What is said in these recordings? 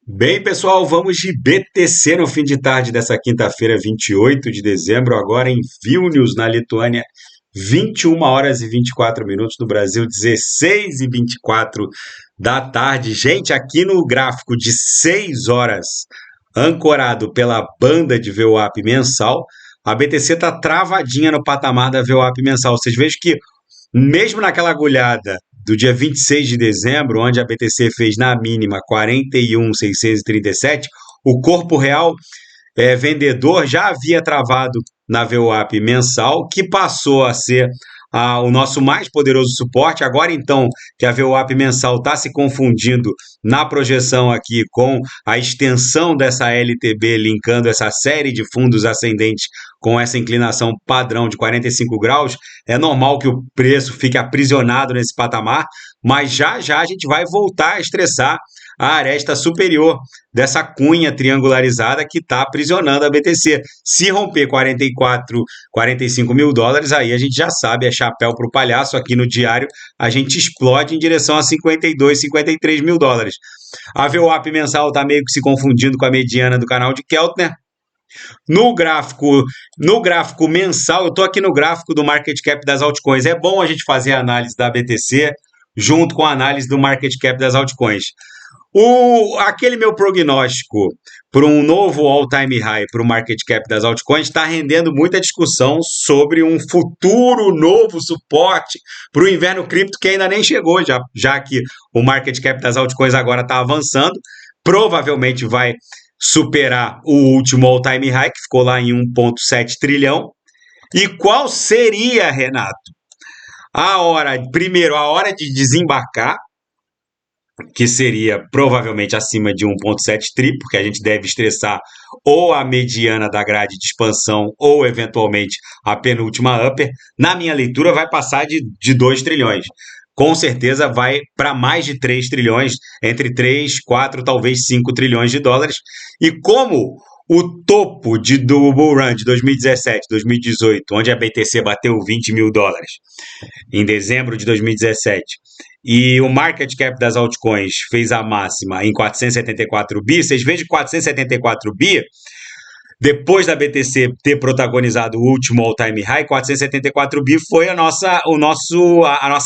Bem, pessoal, vamos de BTC no fim de tarde dessa quinta-feira, 28 de dezembro, agora em Vilnius, na Lituânia, 21 horas e 24 minutos, no Brasil, 16 e 24 da tarde. Gente, aqui no gráfico de 6 horas, ancorado pela banda de VWAP mensal, a BTC está travadinha no patamar da VWAP mensal. Vocês vejam que mesmo naquela agulhada do dia 26 de dezembro, onde a BTC fez na mínima 41.637, o corpo real vendedor já havia travado na VWAP mensal, que passou a ser o nosso mais poderoso suporte. Agora, então, que a VWAP mensal está se confundindo na projeção aqui com a extensão dessa LTB, linkando essa série de fundos ascendentes com essa inclinação padrão de 45 graus, é normal que o preço fique aprisionado nesse patamar, mas já já a gente vai voltar a estressar a aresta superior dessa cunha triangularizada que está aprisionando a BTC. Se romper 45 mil dólares, aí a gente já sabe, é chapéu para o palhaço. Aqui no diário a gente explode em direção a 52, 53 mil dólares. A VWAP mensal está meio que se confundindo com a mediana do canal de Keltner. No gráfico mensal, eu estou aqui no gráfico do market cap das altcoins. É bom a gente fazer a análise da BTC junto com a análise do market cap das altcoins. Aquele meu prognóstico para um novo all-time high para o market cap das altcoins está rendendo muita discussão sobre um futuro novo suporte para o inverno cripto que ainda nem chegou, já que o market cap das altcoins agora está avançando, provavelmente vai superar o último all-time high, que ficou lá em 1,7 trilhão. E qual seria, Renato, a hora de desembarcar, que seria provavelmente acima de 1,7 tri, porque a gente deve estressar ou a mediana da grade de expansão ou, eventualmente, a penúltima upper. Na minha leitura, vai passar de 2 trilhões. Com certeza vai para mais de 3 trilhões, entre 3, 4, talvez 5 trilhões de dólares. E como o topo do Bull Run de 2017, 2018, onde a BTC bateu 20 mil dólares em dezembro de 2017, e o market cap das altcoins fez a máxima em 474 bi, vocês vejam 474 bi, depois da BTC ter protagonizado o último all-time high, 474 bi foi a nossa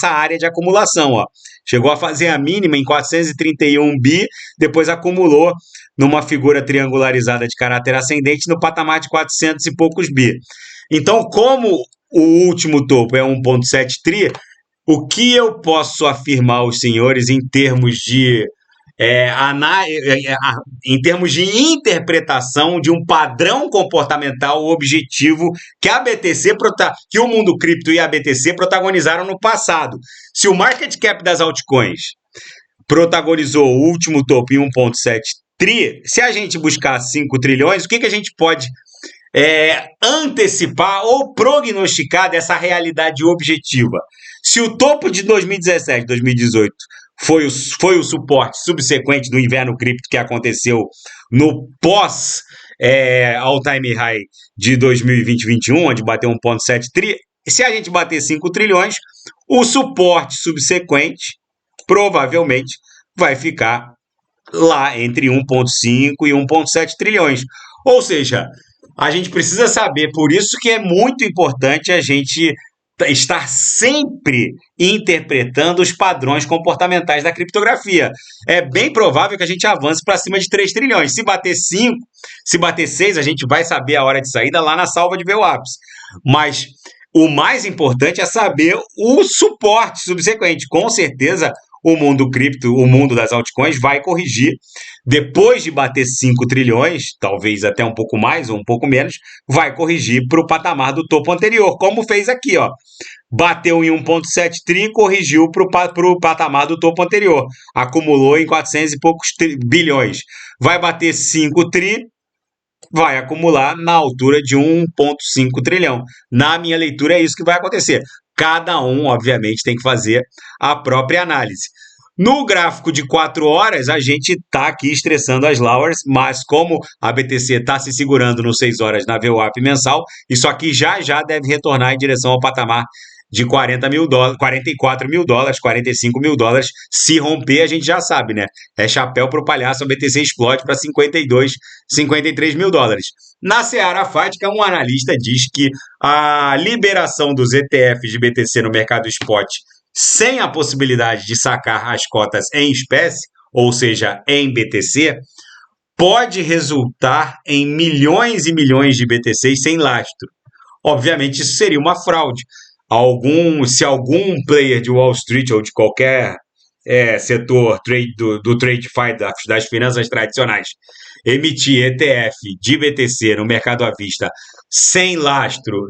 área de acumulação. Ó. Chegou a fazer a mínima em 431 bi, depois acumulou numa figura triangularizada de caráter ascendente no patamar de 400 e poucos bi. Então, como o último topo é 1,7 tri, o que eu posso afirmar aos senhores em termos de interpretação de um padrão comportamental objetivo que que o mundo cripto e a BTC protagonizaram no passado? Se o market cap das altcoins protagonizou o último topo em 1,7 tri, se a gente buscar 5 trilhões, o que a gente pode antecipar ou prognosticar dessa realidade objetiva? Se o topo de 2017, 2018 foi o suporte subsequente do inverno cripto que aconteceu no pós all-time high de 2020-21, onde bateu 1,7 tri, se a gente bater 5 trilhões, o suporte subsequente provavelmente vai ficar lá entre 1,5 e 1,7 trilhões. Ou seja, a gente precisa saber, por isso que é muito importante a gente estar sempre interpretando os padrões comportamentais da criptografia. É bem provável que a gente avance para cima de 3 trilhões. Se bater 5, se bater 6, a gente vai saber a hora de saída lá na salva de VWAPs. Mas o mais importante é saber o suporte subsequente. Com certeza, o mundo cripto, o mundo das altcoins vai corrigir. Depois de bater 5 trilhões, talvez até um pouco mais ou um pouco menos, vai corrigir para o patamar do topo anterior, como fez aqui, ó. Bateu em 1,7 tri, corrigiu para o patamar do topo anterior. Acumulou em 400 e poucos bilhões. Vai bater 5 tri, vai acumular na altura de 1,5 trilhão. Na minha leitura, é isso que vai acontecer. Cada um, obviamente, tem que fazer a própria análise. No gráfico de 4 horas, a gente está aqui estressando as Lowers, mas como a BTC está se segurando no 6 horas na VWAP mensal, isso aqui já deve retornar em direção ao patamar de 40 mil dólares, 44 mil dólares, 45 mil dólares. Se romper, a gente já sabe, né? É chapéu pro palhaço, a BTC explode para 52, 53 mil dólares. Na Seara Fática, um analista diz que a liberação dos ETFs de BTC no mercado spot, sem a possibilidade de sacar as cotas em espécie, ou seja, em BTC, pode resultar em milhões e milhões de BTCs sem lastro. Obviamente, isso seria uma fraude. Se algum player de Wall Street ou de qualquer setor do TradeFi, das finanças tradicionais, emitir ETF de BTC no mercado à vista sem lastro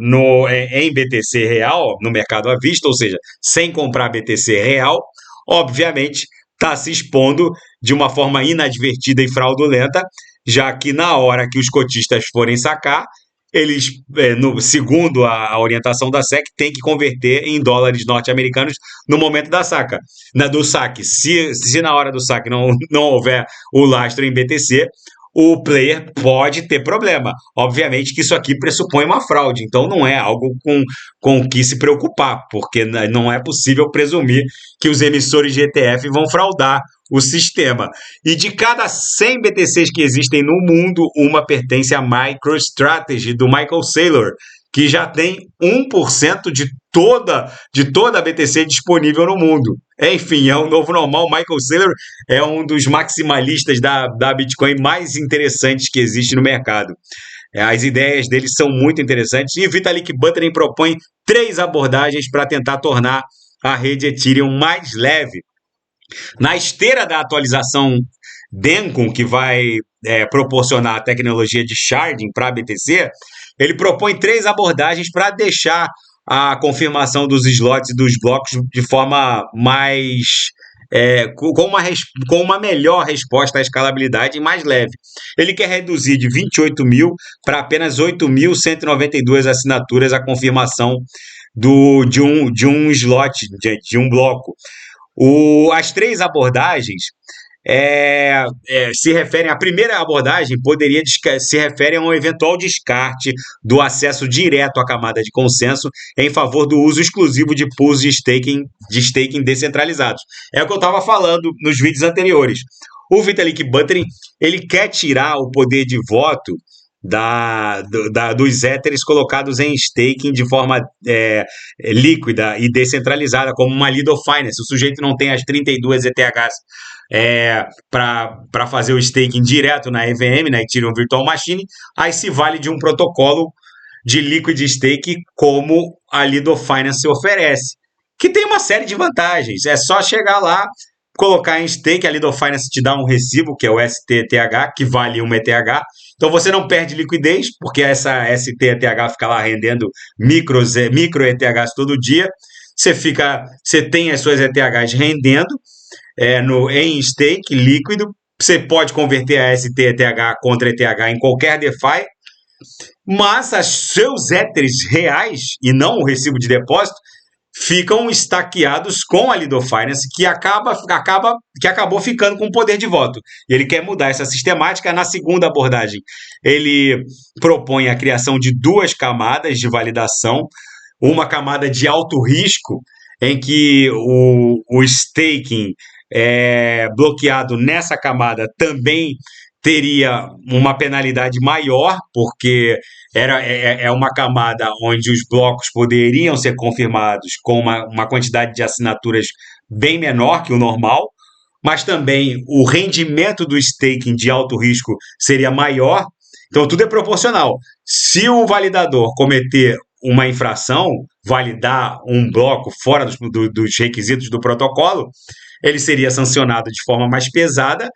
em BTC real, no mercado à vista, ou seja, sem comprar BTC real, obviamente está se expondo de uma forma inadvertida e fraudulenta, já que na hora que os cotistas forem sacar, eles, segundo a orientação da SEC, têm que converter em dólares norte-americanos no momento do saque. Se na hora do saque não houver o lastro em BTC, o player pode ter problema. Obviamente que isso aqui pressupõe uma fraude, então não é algo com o que se preocupar, porque não é possível presumir que os emissores de ETF vão fraudar o sistema. E de cada 100 BTCs que existem no mundo, uma pertence à MicroStrategy, do Michael Saylor, que já tem 1% de toda a BTC disponível no mundo. Enfim, é um novo normal. Michael Saylor é um dos maximalistas da Bitcoin mais interessantes que existe no mercado. As ideias dele são muito interessantes e Vitalik Buterin propõe 3 abordagens para tentar tornar a rede Ethereum mais leve. Na esteira da atualização Dencun, que vai proporcionar a tecnologia de sharding para a BTC, ele propõe 3 abordagens para deixar a confirmação dos slots e dos blocos de forma mais... com uma melhor resposta à escalabilidade e mais leve. Ele quer reduzir de 28 mil para apenas 8.192 assinaturas a confirmação de um slot, de um bloco. As 3 abordagens se referem. A primeira abordagem se refere a um eventual descarte do acesso direto à camada de consenso em favor do uso exclusivo de pools de staking descentralizados. É o que eu estava falando nos vídeos anteriores. O Vitalik Buterin, ele quer tirar o poder de voto dos Ethers colocados em staking de forma líquida e descentralizada, como uma Lido Finance. O sujeito não tem as 32 ETHs para fazer o staking direto na EVM, na Ethereum Virtual Machine, aí se vale de um protocolo de liquid stake como a Lido Finance oferece, que tem uma série de vantagens. É só chegar lá, colocar em stake, a Lido Finance te dá um recibo, que é o STETH, que vale 1 ETH. Então você não perde liquidez, porque essa STETH fica lá rendendo micro ETHs todo dia. Você tem as suas ETHs rendendo em stake líquido. Você pode converter a STETH contra ETH em qualquer DeFi, mas os seus Ethers reais, e não o recibo de depósito, ficam estaqueados com a Lido Finance, que acabou ficando com poder de voto. E ele quer mudar essa sistemática. Na segunda abordagem, ele propõe a criação de 2 camadas de validação, uma camada de alto risco, em que o staking bloqueado nessa camada também teria uma penalidade maior, porque é uma camada onde os blocos poderiam ser confirmados com uma quantidade de assinaturas bem menor que o normal, mas também o rendimento do staking de alto risco seria maior. Então, tudo é proporcional. Se o validador cometer uma infração, validar um bloco fora dos requisitos do protocolo, ele seria sancionado de forma mais pesada,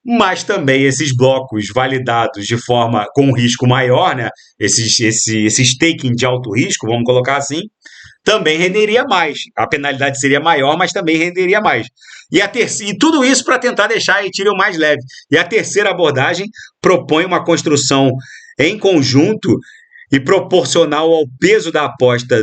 mas também esses blocos validados de forma com risco maior, né? Esse staking de alto risco, vamos colocar assim, também renderia mais. A penalidade seria maior, mas também renderia mais. E tudo isso para tentar deixar a Ethereum mais leve. E a terceira abordagem propõe uma construção em conjunto e proporcional ao peso da aposta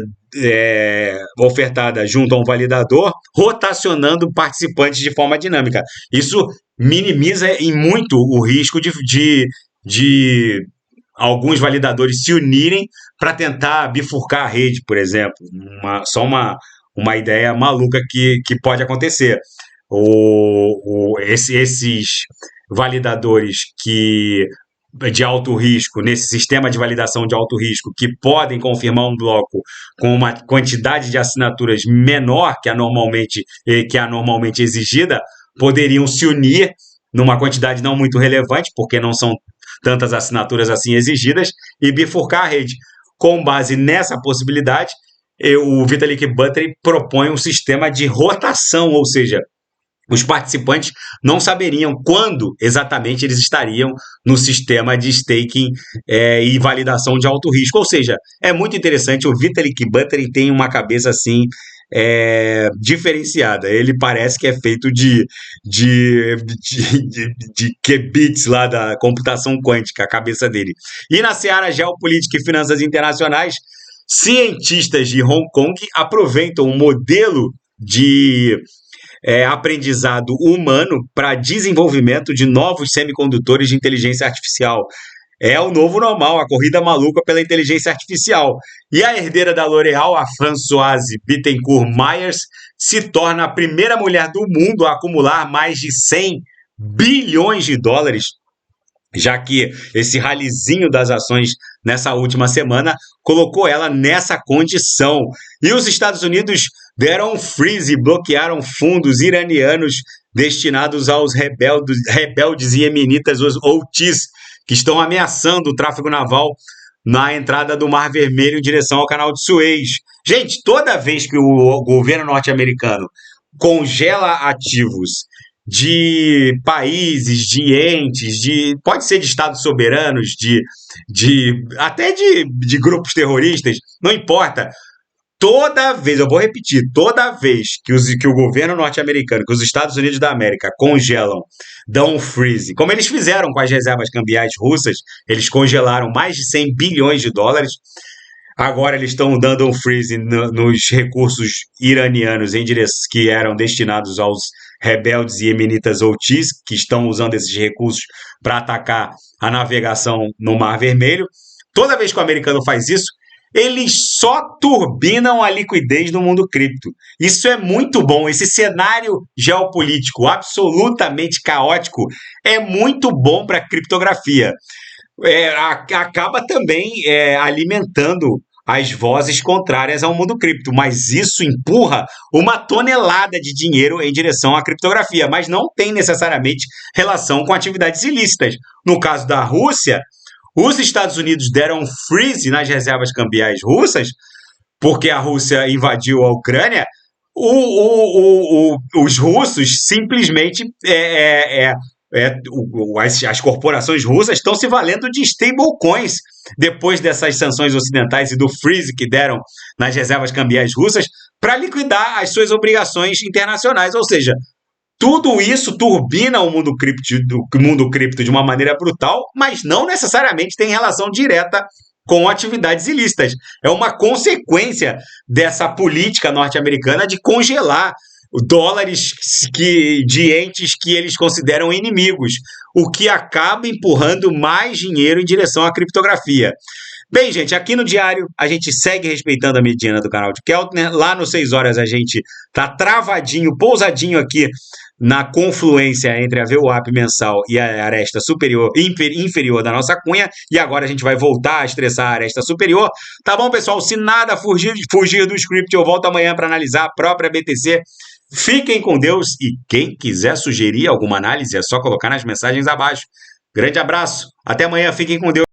ofertada junto a um validador, rotacionando participantes de forma dinâmica. Isso minimiza em muito o risco de alguns validadores se unirem para tentar bifurcar a rede, por exemplo. Só uma ideia maluca que pode acontecer. Esses validadores de alto risco, nesse sistema de validação de alto risco, que podem confirmar um bloco com uma quantidade de assinaturas menor que a normalmente exigida, poderiam se unir numa quantidade não muito relevante, porque não são tantas assinaturas assim exigidas, e bifurcar a rede. Com base nessa possibilidade, o Vitalik Buterin propõe um sistema de rotação, ou seja, os participantes não saberiam quando exatamente eles estariam no sistema de staking e validação de alto risco. Ou seja, é muito interessante, o Vitalik Buterin tem uma cabeça assim diferenciada. Ele parece que é feito de qubits lá da computação quântica, a cabeça dele. E na seara geopolítica e finanças internacionais, cientistas de Hong Kong aproveitam um modelo de aprendizado humano para desenvolvimento de novos semicondutores de inteligência artificial. É o novo normal, a corrida maluca pela inteligência artificial. E a herdeira da L'Oréal, a Françoise Bettencourt-Meyers, se torna a primeira mulher do mundo a acumular mais de 100 bilhões de dólares, já que esse ralizinho das ações nessa última semana colocou ela nessa condição. E os Estados Unidos deram um freeze e bloquearam fundos iranianos destinados aos rebeldes iemenitas, os Houthis, que estão ameaçando o tráfego naval na entrada do Mar Vermelho em direção ao Canal de Suez. Gente, toda vez que o governo norte-americano congela ativos de países, de entes, pode ser de estados soberanos, até de grupos terroristas, não importa. Toda vez, eu vou repetir, toda vez que o governo norte-americano, que os Estados Unidos da América congelam, dão um freeze, como eles fizeram com as reservas cambiais russas, eles congelaram mais de 100 bilhões de dólares, agora eles estão dando um freeze nos recursos iranianos que eram destinados aos rebeldes iemenitas Houthis, que estão usando esses recursos para atacar a navegação no Mar Vermelho. Toda vez que o americano faz isso, eles só turbinam a liquidez do mundo cripto. Isso é muito bom. Esse cenário geopolítico absolutamente caótico é muito bom para a criptografia. Acaba também alimentando as vozes contrárias ao mundo cripto, mas isso empurra uma tonelada de dinheiro em direção à criptografia, mas não tem necessariamente relação com atividades ilícitas. No caso da Rússia, os Estados Unidos deram um freeze nas reservas cambiais russas, porque a Rússia invadiu a Ucrânia. Os russos simplesmente as corporações russas estão se valendo de stablecoins depois dessas sanções ocidentais e do freeze que deram nas reservas cambiais russas para liquidar as suas obrigações internacionais. Ou seja, tudo isso turbina o mundo cripto de uma maneira brutal, mas não necessariamente tem relação direta com atividades ilícitas. É uma consequência dessa política norte-americana de congelar dólares de entes que eles consideram inimigos, o que acaba empurrando mais dinheiro em direção à criptografia. Bem, gente, aqui no Diário a gente segue respeitando a mediana do canal de Keltner. Lá no 6 horas a gente tá travadinho, pousadinho aqui na confluência entre a VWAP mensal e a aresta inferior da nossa cunha, e agora a gente vai voltar a estressar a aresta superior. Tá bom, pessoal? Se nada fugir do script, eu volto amanhã para analisar a própria BTC. Fiquem com Deus e quem quiser sugerir alguma análise é só colocar nas mensagens abaixo. Grande abraço, até amanhã, fiquem com Deus.